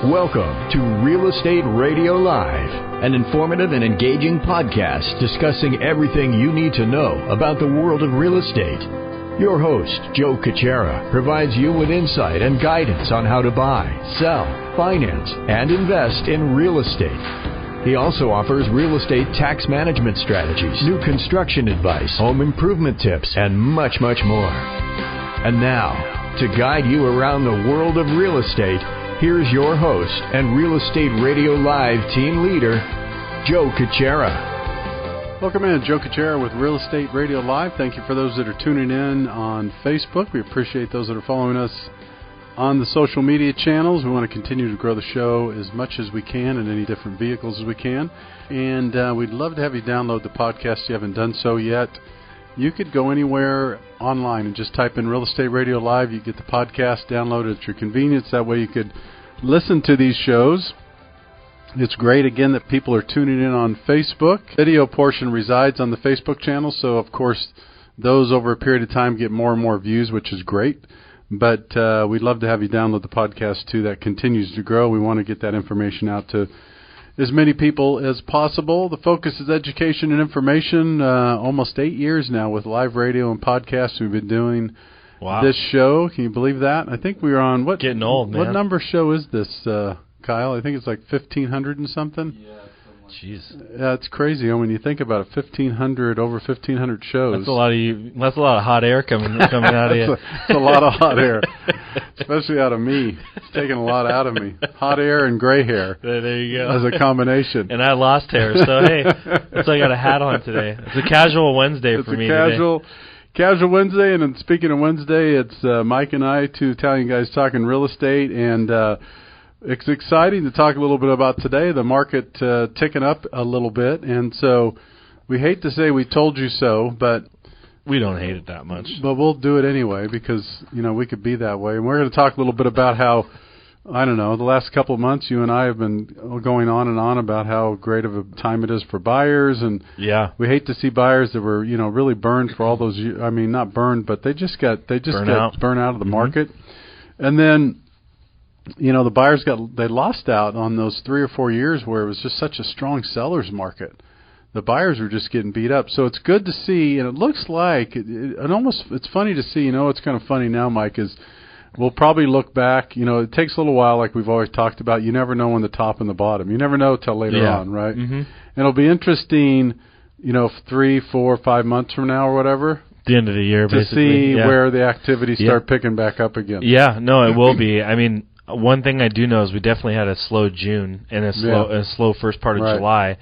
Welcome to Real Estate Radio Live, an informative and engaging podcast discussing everything you need to know about the world of real estate. Your host, Joe Caccera, provides you with insight and guidance on how to buy, sell, finance, and invest in real estate. He also offers real estate tax management strategies, new construction advice, home improvement tips, and much, much more. And now, to guide you around the world of real estate, here's your host and Real Estate Radio Live team leader, Joe Caccera. Welcome in, Joe Caccera with Real Estate Radio Live. Thank you for those that are tuning in on Facebook. We appreciate those that are following us on the social media channels. We want to continue to grow the show as much as we can in any different vehicles as we can. And we'd love to have you download the podcast if you haven't done so yet. You could go anywhere online and just type in Real Estate Radio Live. You get the podcast downloaded at your convenience. That way you could listen to these shows. It's great, again, that people are tuning in on Facebook. Video portion resides on the Facebook channel, so, of course, those over a period of time get more and more views, which is great. But we'd love to have you download the podcast, too. That continues to grow. We want to get that information out to as many people as possible. The focus is education and information. Almost 8 years now with live radio and podcasts we've been doing. Wow. This show. Can you believe that? I think we were on, what? Getting old, man. What number show is this, Kyle? I think it's like 1,500 and something. Yeah. Jeez. Yeah, it's crazy. When you think about it, over 1,500 shows. That's a lot of That's a lot of hot air coming out of you. It's a lot of hot air, especially out of me. It's taking a lot out of me. Hot air and gray hair. There you go. As a combination. And I lost hair, so hey, so I got a hat on today. It's a casual Wednesday for me today. Casual Wednesday, and then speaking of Wednesday, it's Mike and I, two Italian guys talking real estate, and it's exciting to talk a little bit about today. The market ticking up a little bit, and so we hate to say we told you so, but we don't hate it that much. But we'll do it anyway because, we could be that way. And we're going to talk a little bit about how, I don't know, the last couple of months you and I have been going on and on about how great of a time it is for buyers. And yeah, we hate to see buyers that were, really burned for all those years. I mean, not burned, but they just got burnt out of the market. And then, the buyers they lost out on those 3 or 4 years where it was just such a strong seller's market. The buyers were just getting beat up. So it's good to see, and it looks like, it's funny to see, it's kind of funny now, Mike, is we'll probably look back, it takes a little while, like we've always talked about. You never know when the top and the bottom. You never know till later on, right? Mm-hmm. And it'll be interesting, 3, 4, 5 months from now or whatever. The end of the year, to see where the activities start picking back up again. Yeah, no, it will be. I mean, one thing I do know is we definitely had a slow June and a slow first part of July.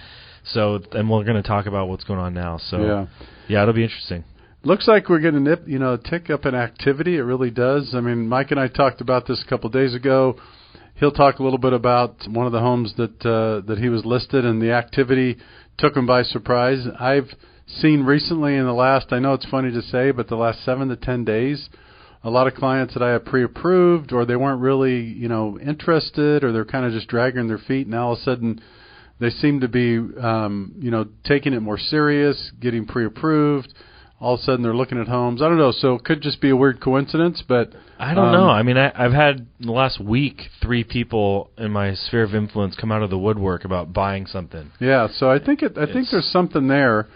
So, and we're going to talk about what's going on now. So, yeah, it'll be interesting. Looks like we're going to tick up in activity. It really does. I mean, Mike and I talked about this a couple of days ago. He'll talk a little bit about one of the homes that he was listed, and the activity took him by surprise. I've seen recently in the last, I know it's funny to say, but the last 7 to 10 days, a lot of clients that I have pre-approved, or they weren't really, interested, or they're kind of just dragging their feet. Now all of a sudden, they seem to be, taking it more serious, getting pre-approved. All of a sudden, they're looking at homes. I don't know. So it could just be a weird coincidence, but I don't know. I mean, I've had in the last week 3 people in my sphere of influence come out of the woodwork about buying something. Yeah. So I think there's something there.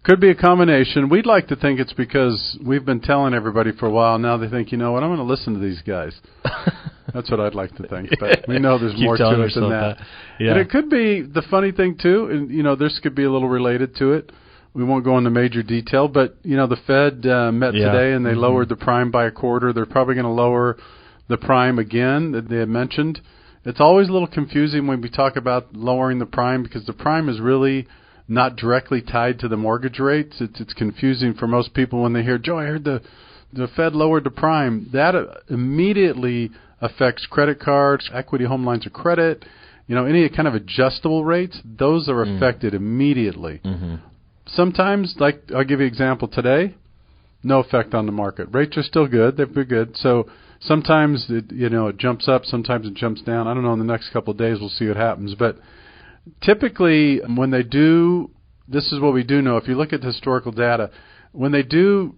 Could be a combination. We'd like to think it's because we've been telling everybody for a while. Now they think, I'm going to listen to these guys. That's what I'd like to think. But we know there's more to it than that. Yeah. And it could be the funny thing, too, and, this could be a little related to it. We won't go into major detail, but, the Fed met today, and they lowered the prime by a quarter. They're probably going to lower the prime again that they had mentioned. It's always a little confusing when we talk about lowering the prime because the prime is really not directly tied to the mortgage rates. It's confusing for most people when they hear, Joe, I heard the Fed lowered the prime. That immediately affects credit cards, equity home lines of credit, any kind of adjustable rates. Those are affected immediately. Mm-hmm. Sometimes, like I'll give you an example today, no effect on the market. Rates are still good. They've been good. So sometimes it jumps up, sometimes it jumps down. I don't know, in the next couple of days we'll see what happens. But typically when they do, this is what we do know. If you look at the historical data, when they do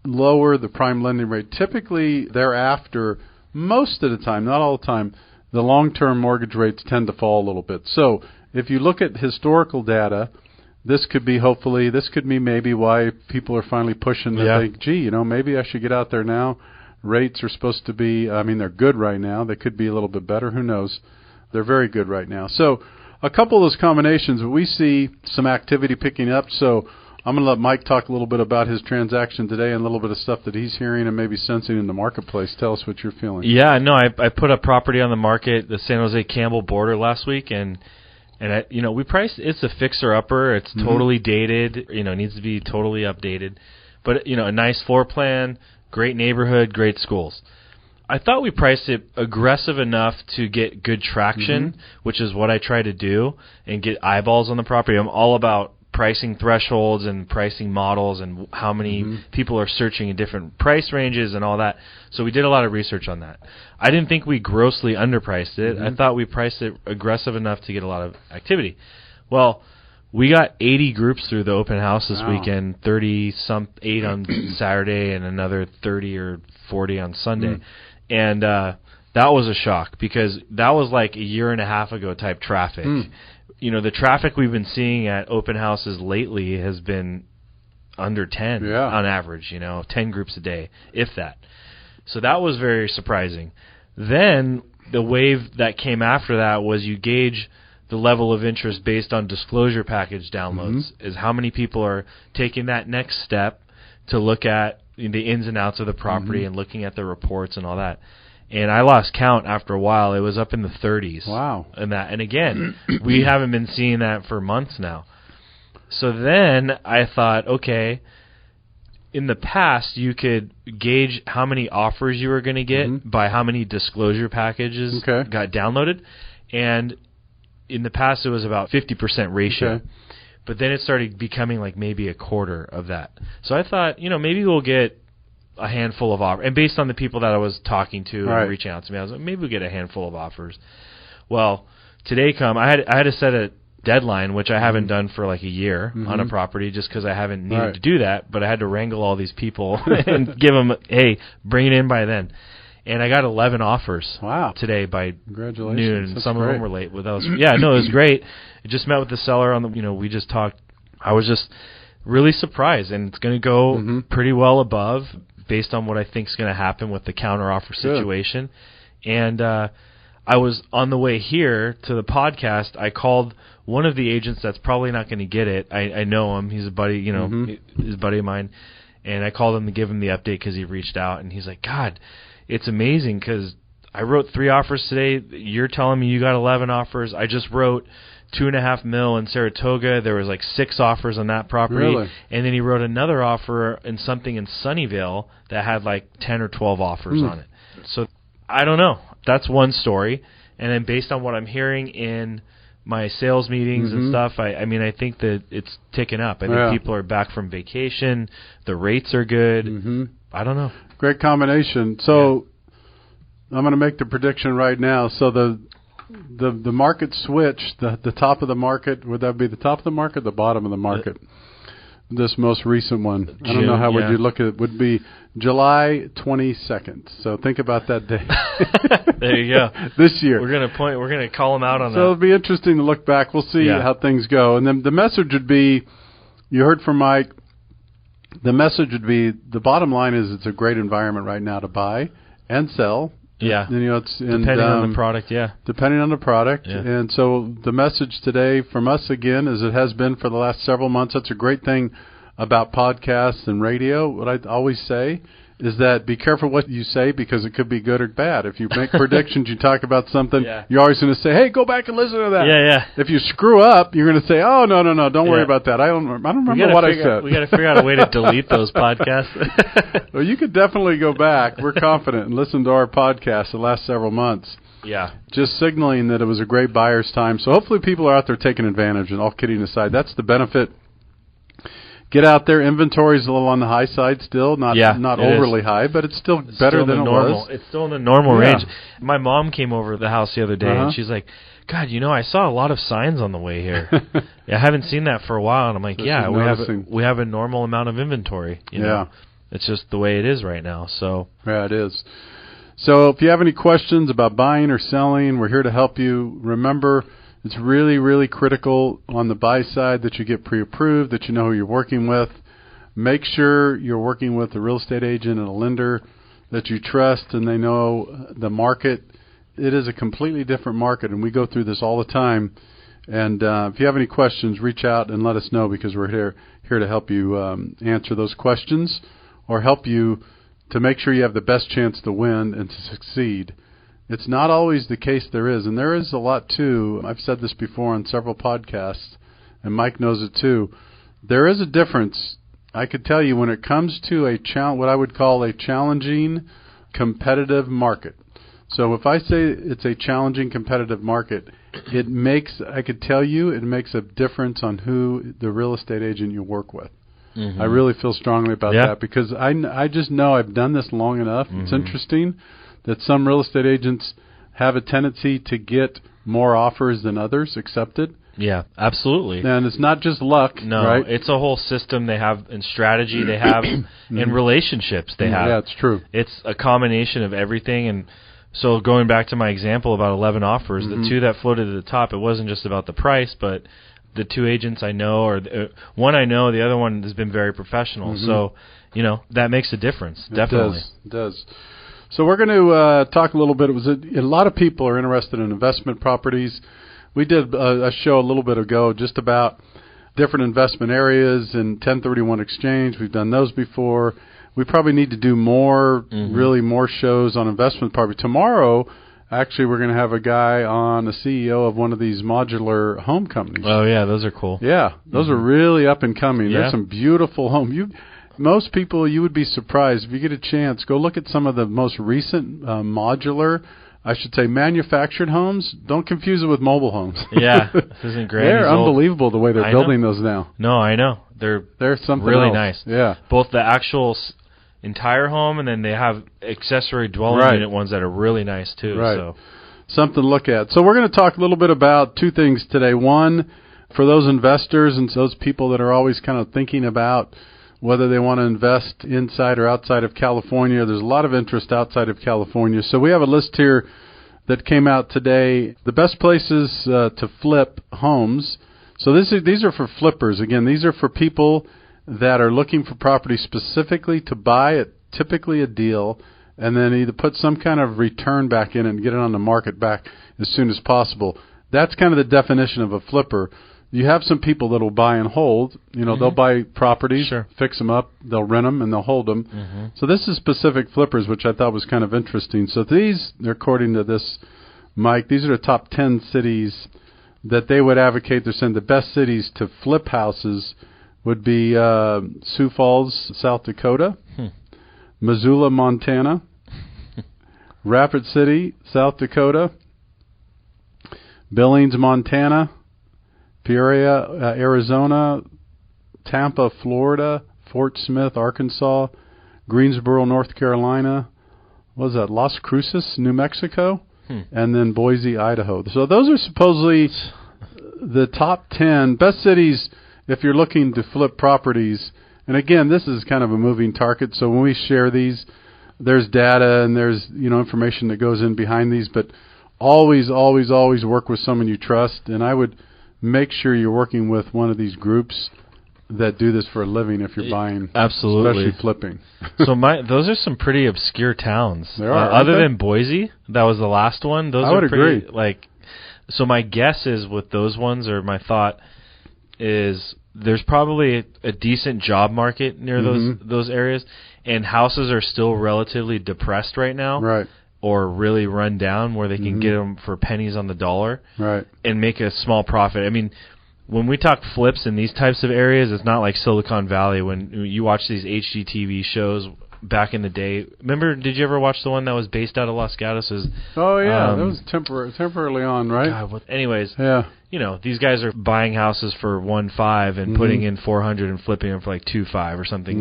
lower the prime lending rate, typically thereafter, most of the time, not all the time, the long-term mortgage rates tend to fall a little bit. So if you look at historical data, this could be maybe why people are finally pushing to think, gee, maybe I should get out there now. Rates are supposed to be, they're good right now. They could be a little bit better. Who knows? They're very good right now. So a couple of those combinations, we see some activity picking up. So I'm going to let Mike talk a little bit about his transaction today and a little bit of stuff that he's hearing and maybe sensing in the marketplace. Tell us what you're feeling. Yeah, no, I put a property on the market, the San Jose Campbell border last week, and we priced, it's a fixer-upper. It's totally dated, needs to be totally updated. But, a nice floor plan, great neighborhood, great schools. I thought we priced it aggressive enough to get good traction, which is what I try to do, and get eyeballs on the property. I'm all about pricing thresholds and pricing models and how many people are searching in different price ranges and all that. So we did a lot of research on that. I didn't think we grossly underpriced it. I thought we priced it aggressive enough to get a lot of activity. Well, we got 80 groups through the open house this weekend, 8 on Saturday and another 30 or 40 on Sunday. And that was a shock because that was like a year and a half ago type traffic. The traffic we've been seeing at open houses lately has been under 10 on average, 10 groups a day, if that. So that was very surprising. Then the wave that came after that was you gauge the level of interest based on disclosure package downloads, is how many people are taking that next step to look at the ins and outs of the property and looking at the reports and all that. And I lost count after a while. It was up in the 30s. Wow. And again, we haven't been seeing that for months now. So then I thought, okay, in the past you could gauge how many offers you were going to get by how many disclosure packages got downloaded. And in the past it was about 50% ratio. Okay. But then it started becoming like maybe a quarter of that. So I thought, maybe we'll get a handful of offers. And based on the people that I was talking to and reaching out to me, I was like, maybe we'll get a handful of offers. Well, today I had to set a deadline, which I haven't done for like a year on a property just because I haven't needed to do that. But I had to wrangle all these people and give them, hey, bring it in by then. And I got 11 offers today by noon. Some of them were late with those. Yeah, no, it was great. I just met with the seller on the, we just talked. I was just really surprised, and it's going to go pretty well above based on what I think is going to happen with the counteroffer situation. And I was on the way here to the podcast. I called one of the agents that's probably not going to get it. I know him. He's a buddy, he's a buddy of mine. And I called him to give him the update because he reached out, and he's like, God, it's amazing because I wrote 3 offers today. You're telling me you got 11 offers. I just wrote $2.5 million in Saratoga. There was like 6 offers on that property. Really? And then he wrote another offer in something in Sunnyvale that had like 10 or 12 offers on it. So I don't know. That's one story. And then based on what I'm hearing in my sales meetings and stuff, I think that it's ticking up. I think people are back from vacation. The rates are good. I don't know. Great combination. So I'm going to make the prediction right now. So the market switch, the top of the market, would that be the top of the market, the bottom of the market? This most recent one. June, I don't know how would you look at it. Would be July 22nd. So think about that day. There you go. This year. We're going to call them out on that. So it'll be interesting to look back. We'll see how things go. And then the message would be, you heard from Mike, the message would be, the bottom line is it's a great environment right now to buy and sell. Yeah. It's depending on the product, Depending on the product. Yeah. And so the message today from us again, as it has been for the last several months, that's a great thing about podcasts and radio. What I always say is that be careful what you say because it could be good or bad. If you make predictions, you talk about something, you're always going to say, hey, go back and listen to that. Yeah. If you screw up, you're going to say, oh, no, don't worry about that. I don't remember what I said. We got to figure out a way to delete those podcasts. Well, you could definitely go back. We're confident and listen to our podcast the last several months. Yeah. Just signaling that it was a great buyer's time. So hopefully people are out there taking advantage, and all kidding aside, that's the benefit. Get out there. Inventory's a little on the high side still, not overly high, but it's still better than it was. It's still in the normal range. My mom came over to the house the other day, and she's like, God, I saw a lot of signs on the way here. I haven't seen that for a while. And I'm like, we have a normal amount of inventory. You know? It's just the way it is right now. So yeah, it is. So if you have any questions about buying or selling, we're here to help you. Remember, it's really, really critical on the buy side that you get pre-approved, that you know who you're working with. Make sure you're working with a real estate agent and a lender that you trust and they know the market. It is a completely different market, and we go through this all the time. And if you have any questions, reach out and let us know, because we're here to help you answer those questions or help you to make sure you have the best chance to win and to succeed. It's not always the case there is, and there is a lot too. I've said this before on several podcasts, and Mike knows it too. There is a difference, I could tell you, when it comes to what I would call a challenging, competitive market. So if I say it's a challenging, competitive market, I could tell you it makes a difference on who the real estate agent you work with. Mm-hmm. I really feel strongly about that, because I just know I've done this long enough. Mm-hmm. It's interesting that some real estate agents have a tendency to get more offers than others accepted. Yeah, absolutely. And it's not just luck, no, right? It's a whole system they have, and strategy they have, and relationships they have. Yeah, it's true. It's a combination of everything. And so going back to my example about 11 offers, the two that floated to the top, it wasn't just about the price, but the two agents I know, or one I know, the other one has been very professional. So, that makes a difference, definitely. It does. So we're going to talk a little bit. A lot of people are interested in investment properties. We did a show a little bit ago just about different investment areas and 1031 exchange. We've done those before. We probably need to do more, really more shows on investment property. Tomorrow, actually, we're going to have a guy on, a CEO of one of these modular home companies. Oh, yeah, those are cool. Yeah, those are really up and coming. Yeah. There's some beautiful homes. Most people, you would be surprised. If you get a chance, go look at some of the most recent manufactured homes. Don't confuse it with mobile homes. Yeah, this isn't great. They're unbelievable the way they're building those now. No, I know. They're something really else. Nice. Yeah. Both the actual entire home, and then they have accessory dwelling unit ones that are really nice too. Right. So something to look at. So we're going to talk a little bit about two things today. One, for those investors and those people that are always kind of thinking about whether they want to invest inside or outside of California. There's a lot of interest outside of California. So we have a list here that came out today. The best places to flip homes. So these are for flippers. Again, these are for people that are looking for property specifically to buy typically a deal, and then either put some kind of return back in and get it on the market back as soon as possible. That's kind of the definition of a flipper. You have some people that will buy and hold. They'll buy properties, fix them up, they'll rent them, and they'll hold them. So this is specific flippers, which I thought was kind of interesting. So these, according to this, Mike, these are the top 10 cities that they would advocate. They're saying the best cities to flip houses would be Sioux Falls, South Dakota, Missoula, Montana, Rapid City, South Dakota, Billings, Montana, Peoria, Arizona, Tampa, Florida, Fort Smith, Arkansas, Greensboro, North Carolina, Las Cruces, New Mexico, and then Boise, Idaho. So those are supposedly the top 10 best cities if you're looking to flip properties. And again, this is kind of a moving target, so when we share these, there's data and there's information that goes in behind these, but always work with someone you trust, and I would make sure you're working with one of these groups that do this for a living if you're buying, absolutely, especially flipping. So those are some pretty obscure towns. There are, other than Boise, that was the last one. Those I would agree. So my guess is with those ones, or my thought is, there's probably a decent job market near those areas, and houses are still relatively depressed right now. Right. Or really run down, where they can get them for pennies on the dollar, right, and make a small profit. I mean, when we talk flips in these types of areas, it's not like Silicon Valley. When you watch these HGTV shows back in the day, remember? Did you ever watch the one that was based out of Los Gatos? Oh yeah, that was temporarily on, right? God, anyways, yeah. These guys are buying houses for 1.5 and putting in 400 and flipping them for like 2.5 or something.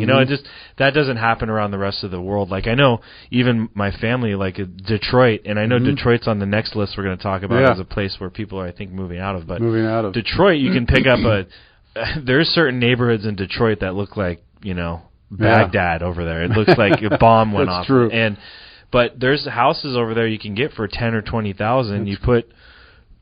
That doesn't happen around the rest of the world. Like, I know even my family, like Detroit, and I know Detroit's on the next list we're going to talk about as a place where people are, I think, moving out of. But Detroit, you can pick up there's certain neighborhoods in Detroit that look like, Baghdad over there. It looks like a bomb went off. That's true. But there's houses over there you can get for 10 or 20,000. You put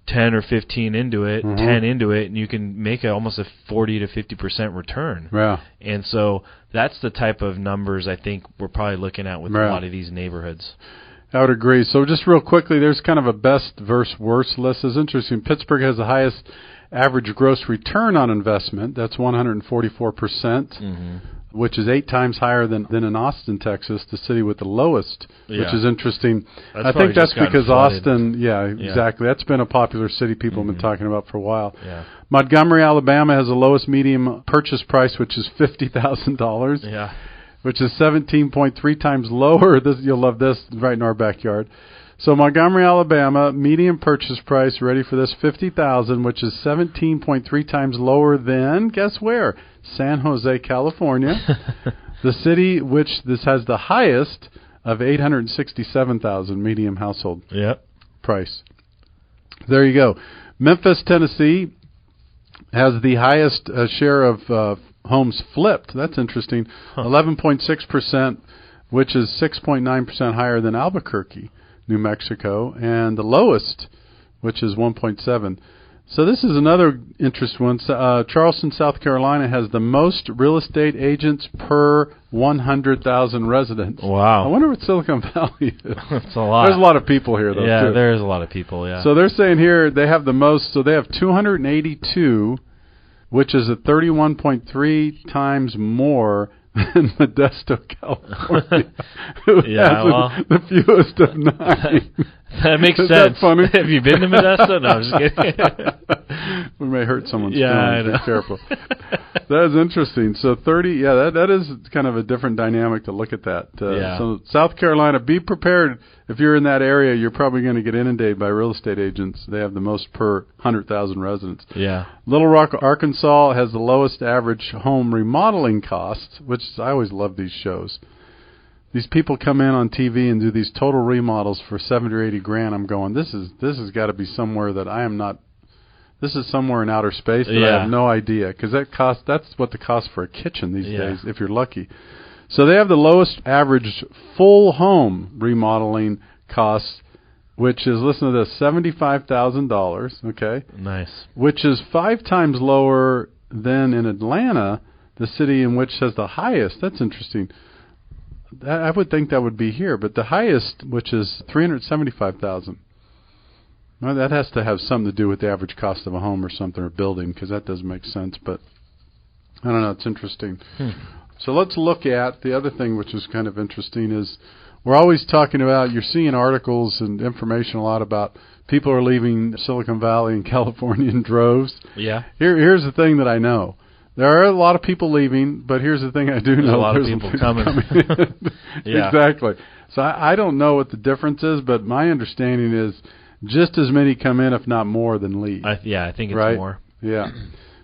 10 or 15 into it, 10 into it, and you can make almost a 40 to 50% return. Yeah. And so that's the type of numbers I think we're probably looking at with a lot of these neighborhoods. I would agree. So just real quickly, there's kind of a best versus worst list. It's interesting. Pittsburgh has the highest average gross return on investment. That's 144%, which is 8 times higher than in Austin, Texas, the city with the lowest, which is interesting. I think that's because Austin, exactly. That's been a popular city people have been talking about for a while. Yeah. Montgomery, Alabama has the lowest median purchase price, which is $50,000. Yeah. Which is 17.3 times lower. You'll love this, right in our backyard. So Montgomery, Alabama, median purchase price, ready for this, $50,000, which is 17.3 times lower than, guess where? San Jose, California. The city which this has the highest of $867,000 median household price. There you go. Memphis, Tennessee has the highest share of homes flipped. That's interesting. 11.6%, which is 6.9% higher than Albuquerque, New Mexico, and the lowest, which is 1.7. So this is another interesting one. Charleston, South Carolina has the most real estate agents per 100,000 residents. Wow. I wonder what Silicon Valley is. That's a lot. There's a lot of people here, though, Yeah, too. there's a lot of people, yeah. So they're saying here they have the most, so they have 282, which is a 31.3 times more than Modesto, California, who has the fewest of 9. That makes sense. That funny? Have you been to Modesto? No, I'm just kidding. We may hurt someone's I feelings. know. Be careful. That is interesting. So 30, that is kind of a different dynamic to look at that. So South Carolina, be prepared. If you're in that area, you're probably going to get inundated by real estate agents. They have the most per 100,000 residents. Yeah. Little Rock, Arkansas has the lowest average home remodeling costs, which I always love these shows. These people come in on TV and do these total remodels for 70 or 80 grand. I'm going, this has got to be somewhere that I am not. This is somewhere in outer space that I have no idea, because that's what the cost for a kitchen these days, if you're lucky. So they have the lowest average full home remodeling costs, which is, listen to this, $75,000. Okay, nice. Which is 5 times lower than in Atlanta, the city in which has the highest. That's interesting. I would think that would be here, but the highest, which is $375,000. Well, that has to have something to do with the average cost of a home or something, or building, because that doesn't make sense. But I don't know. It's interesting. So let's look at the other thing, which is kind of interesting, is we're always talking about, you're seeing articles and information a lot about people are leaving Silicon Valley and California in droves. Yeah. Here's the thing that I know. There are a lot of people leaving, but here's the thing I do know. There's a lot of people coming. Exactly. So I don't know what the difference is, but my understanding is just as many come in, if not more, than leave. I think it's more. Yeah.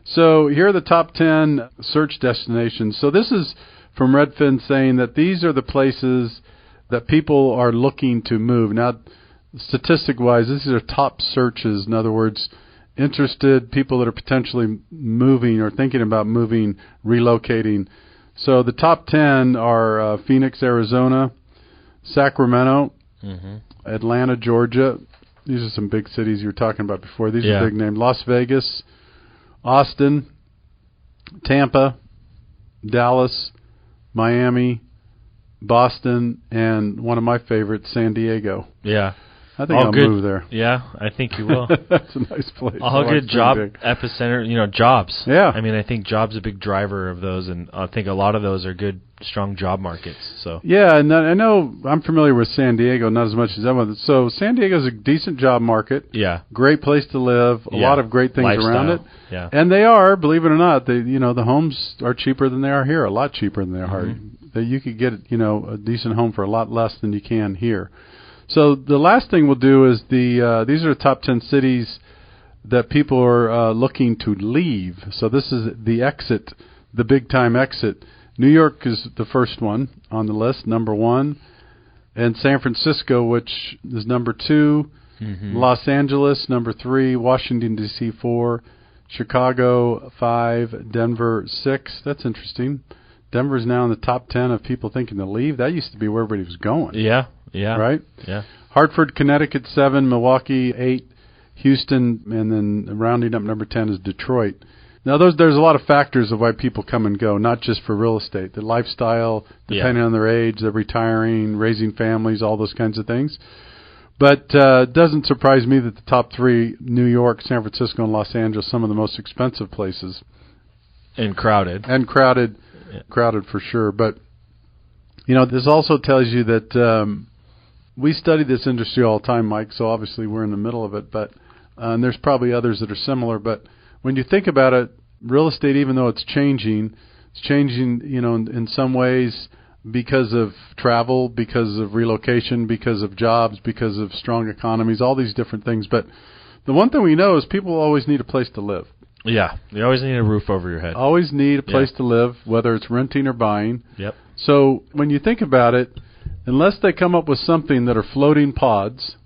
So here are the top 10 search destinations. So this is from Redfin saying that these are the places that people are looking to move. Now, statistic-wise, these are top searches. In other words, interested people that are potentially moving or thinking about moving, relocating. So the top 10 are Phoenix, Arizona, Sacramento, Atlanta, Georgia. These are some big cities you were talking about before. These are big names. Las Vegas, Austin, Tampa, Dallas, Miami, Boston, and one of my favorites, San Diego. Yeah. I think I'll move there. Yeah, I think you will. That's a nice place. All good job epicenter, jobs. Yeah. I mean, I think jobs are a big driver of those, and I think a lot of those are good, strong job markets. So yeah, and I know I'm familiar with San Diego, not as much as everyone. So San Diego's a decent job market. Yeah. Great place to live. A lot of great things around it. Yeah. And they are, believe it or not, the homes are cheaper than they are here, a lot cheaper than they are here. That you could get, a decent home for a lot less than you can here. So the last thing we'll do is these are the top 10 cities that people are looking to leave. So this is the exit, the big time exit. New York is the first one on the list, number 1, and San Francisco, which is number 2, Los Angeles number 3, Washington D.C. 4, Chicago 5, Denver 6. That's interesting. Denver's now in the top 10 of people thinking to leave. That used to be where everybody was going. Yeah. Yeah. Right? Yeah. Hartford, Connecticut, 7. Milwaukee, 8. Houston, and then rounding up number 10 is Detroit. Now, there's a lot of factors of why people come and go, not just for real estate. The lifestyle, depending on their age, they're retiring, raising families, all those kinds of things. But it doesn't surprise me that the top 3, New York, San Francisco, and Los Angeles, some of the most expensive places. And crowded. Crowded for sure. But, this also tells you that we study this industry all the time, Mike, so obviously we're in the middle of it. But and there's probably others that are similar. But when you think about it, real estate, even though it's changing, in some ways because of travel, because of relocation, because of jobs, because of strong economies, all these different things. But the one thing we know is people always need a place to live. Yeah, you always need a roof over your head. Always need a place to live, whether it's renting or buying. Yep. So when you think about it, unless they come up with something that are floating pods,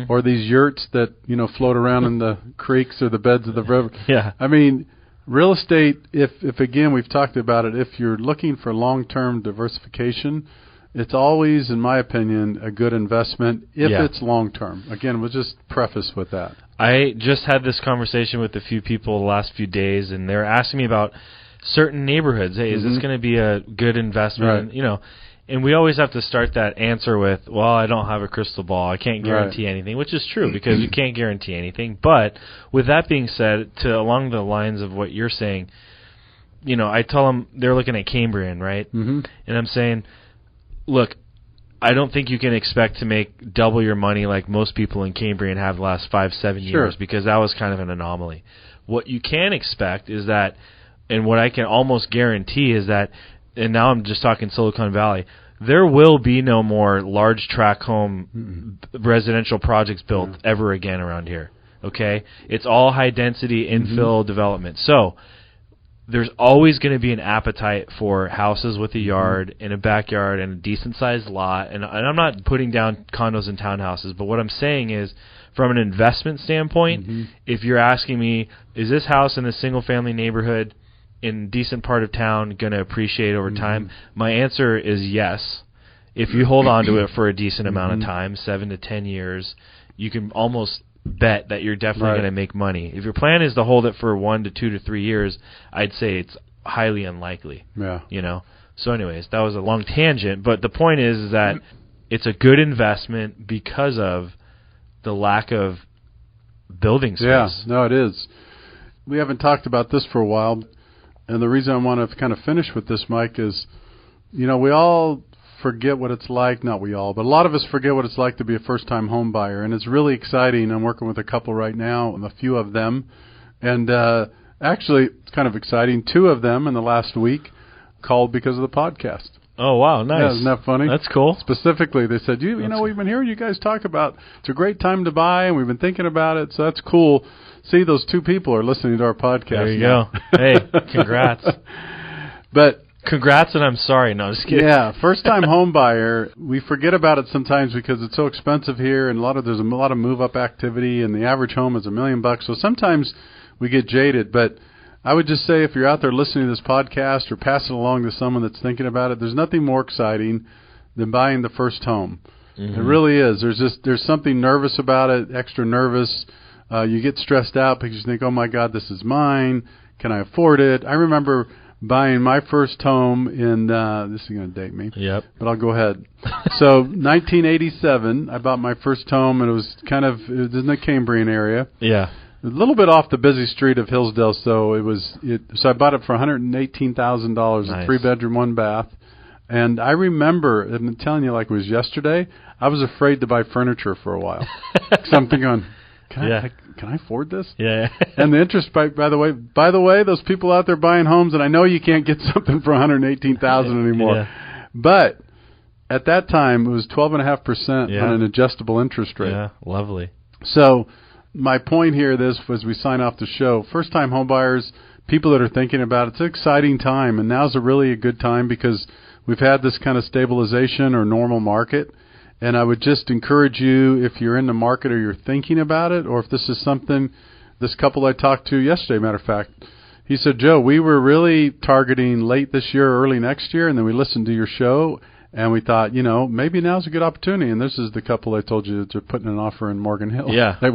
or these yurts that, float around in the creeks or the beds of the river. Yeah. I mean, real estate, if again, we've talked about it, if you're looking for long-term diversification, it's always, in my opinion, a good investment if it's long-term. Again, we'll just preface with that. I just had this conversation with a few people the last few days, and they're asking me about certain neighborhoods. Hey, is this going to be a good investment? Right. And we always have to start that answer with, well, I don't have a crystal ball. I can't guarantee anything, which is true because you can't guarantee anything. But with that being said, along the lines of what you're saying, I tell them they're looking at Cambrian, right? And I'm saying, look, I don't think you can expect to make double your money like most people in Cambrian have the last 5-7 years because that was kind of an anomaly. What you can expect is that, and what I can almost guarantee is that, and now I'm just talking Silicon Valley, there will be no more large tract home residential projects built ever again around here. Okay? It's all high density infill development. So there's always going to be an appetite for houses with a yard and a backyard and a decent sized lot. And I'm not putting down condos and townhouses, but what I'm saying is, from an investment standpoint, if you're asking me, is this house in a single family neighborhood in a decent part of town going to appreciate over time? My answer is yes. If you hold on to it for a decent amount of time, 7 to 10 years, you can almost bet that you're definitely going to make money. If your plan is to hold it for 1 to 2 to 3 years, I'd say it's highly unlikely. Yeah. So anyways, that was a long tangent, but the point is that it's a good investment because of the lack of building space. Yeah, no, it is. We haven't talked about this for a while. And the reason I want to kind of finish with this, Mike, is, we all forget what it's like. Not we all, but a lot of us forget what it's like to be a first-time home buyer. And it's really exciting. I'm working with a couple right now, a few of them. And actually, it's kind of exciting. 2 of them in the last week called because of the podcast. Oh, wow, nice. Yeah, isn't that funny? That's cool. Specifically, they said, we've been hearing you guys talk about it's a great time to buy, and we've been thinking about it, so that's cool. See, those 2 people are listening to our podcast. There you go. Hey, congrats. But congrats, and I'm sorry. No, I'm just kidding. Yeah, first-time home buyer, we forget about it sometimes because it's so expensive here, and there's a lot of move-up activity, and the average home is $1 million. So sometimes we get jaded, but I would just say if you're out there listening to this podcast or pass it along to someone that's thinking about it, there's nothing more exciting than buying the first home. It really is. There's something nervous about it, extra nervous. You get stressed out because you think, oh, my God, this is mine. Can I afford it? I remember buying my first home in, this is going to date me, but I'll go ahead. So 1987, I bought my first home, and it was in the Cambrian area. Yeah. A little bit off the busy street of Hillsdale, so so I bought it for $118,000, a 3-bedroom, 1 bath. And I remember, and I'm telling you like it was yesterday, I was afraid to buy furniture for a while. Something on, can I afford this? Yeah. And the interest, by the way, those people out there buying homes, and I know you can't get something for $118,000 anymore. Yeah. But at that time, it was 12.5% on an adjustable interest rate. Yeah, lovely. So my point here, as we sign off the show, first-time home buyers, people that are thinking about it, it's an exciting time, and now's a good time because we've had this kind of stabilization or normal market. And I would just encourage you, if you're in the market or you're thinking about it, or if this is something, this couple I talked to yesterday, matter of fact, he said, Joe, we were really targeting late this year, early next year, and then we listened to your show, And we thought, maybe now's a good opportunity. And this is the couple I told you that are putting an offer in Morgan Hill. Yeah. They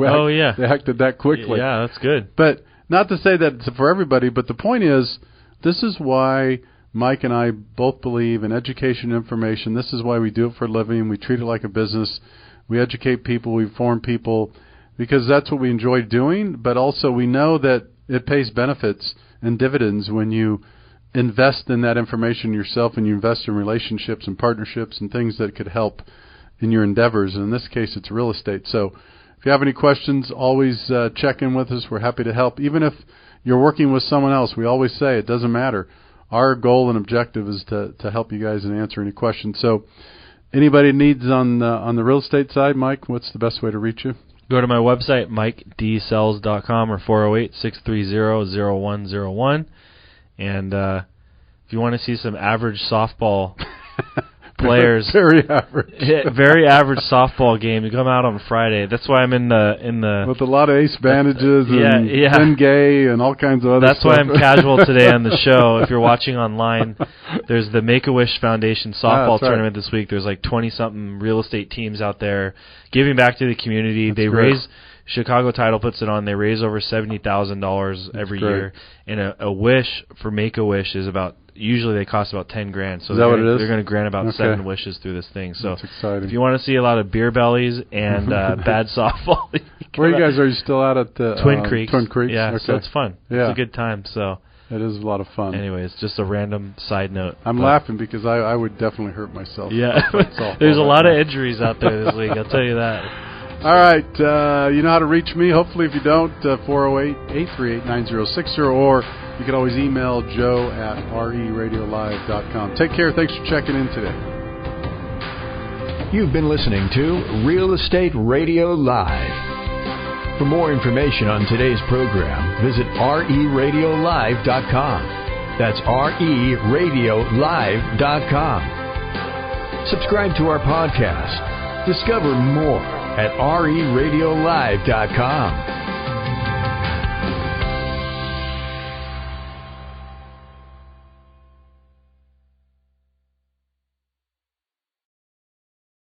acted that quickly. Yeah, that's good. But not to say that it's for everybody, but the point is, this is why Mike and I both believe in education and information. This is why we do it for a living. We treat it like a business. We educate people. We inform people because that's what we enjoy doing. But also we know that it pays benefits and dividends when you invest in that information yourself and you invest in relationships and partnerships and things that could help in your endeavors. And in this case, it's real estate. So if you have any questions, always check in with us. We're happy to help. Even if you're working with someone else, we always say it doesn't matter. Our goal and objective is to help you guys and answer any questions. So anybody needs on the real estate side, Mike, what's the best way to reach you? Go to my website, MikeDsells.com, or 408-630-0101. And if you want to see some average softball players, very average softball game, you come out on Friday. That's why I'm in the with a lot of ace bandages and Bengay and all kinds of other That's stuff. why I'm casual today on the show. If you're watching online, there's the Make-A-Wish Foundation softball tournament this week. There's like 20-something real estate teams out there giving back to the community. They raise Chicago Title puts it on. They raise over $70,000 every year, and a wish for Make-A-Wish is about. Usually they cost about $10,000. So they're going to grant about 7 wishes through this thing. So if you want to see a lot of beer bellies and bad softball, where you guys are? You still out at Twin Creeks? Twin Creeks. Yeah, so it's fun. Yeah. It's a good time. So it is a lot of fun. Anyways, just a random side note. I'm laughing because I would definitely hurt myself. Yeah, there's a lot of injuries out there this week. I'll tell you that. All right, you know how to reach me. Hopefully, if you don't, 408-838-9060, or you can always email Joe at RERadiolive.com. Take care. Thanks for checking in today. You've been listening to Real Estate Radio Live. For more information on today's program, visit RERadiolive.com. That's RERadiolive.com. Subscribe to our podcast. Discover more at RERadiolive.com.